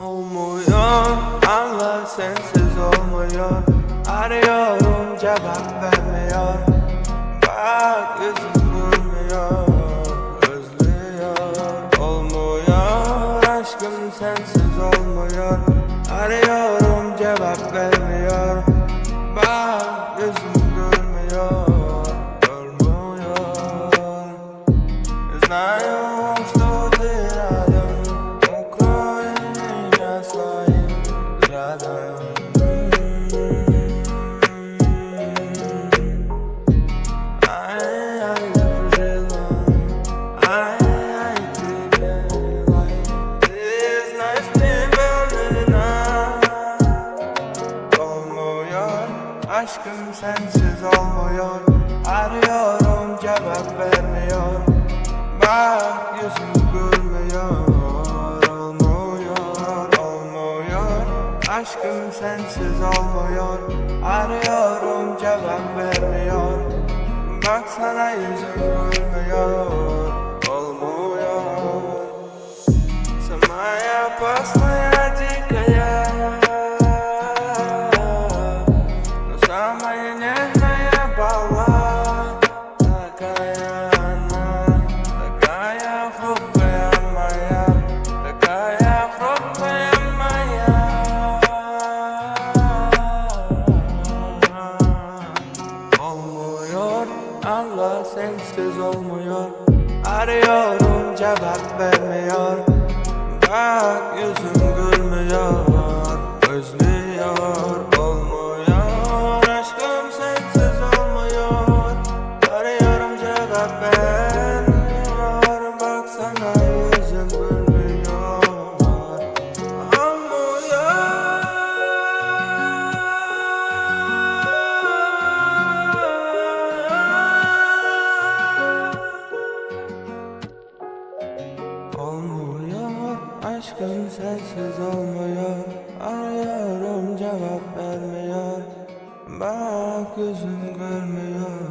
Olmuyor, anla sensiz olmuyor. Arıyorum cevap vermiyor. Bak yüzüm gülmüyor, özlüyor. Olmuyor, aşkım sensiz olmuyor. Arıyorum cevap vermiyor. Bak yüzüm gülmüyor, görmüyor. Знаю, что ты рядом, укрой меня своим взглядом. Ай-яй, я прожила, ай-яй, тебе лайк. Ты знаешь, мне больно. Olmuyor, aşkım sensiz olmuyor. Arıyorum cevap vermiyor. Bak yüzüm gülmüyor. Olmuyor, aşkım sensiz olmuyor. Arıyorum cevap vermiyor. Baksana yüzüm gülmüyor. Olmuyor. Самая опасная дикая, но самая нежная баллада. Такая она, такая хрупкая моя, такая хрупкая моя. Olmuyor, anla sensiz olmuyor. Arıyorum cevap vermiyor. Bak yüzüm gülmüyor, özlüyor. Olmuyor, aşkım sensiz olmuyor. Arıyorum cevap vermiyor. Baksana yüzüm gülmüyor. Olmuyor, aşkım sensiz olmuyor. Arıyorum cevap vermiyor. Bak yüzüm görmüyor.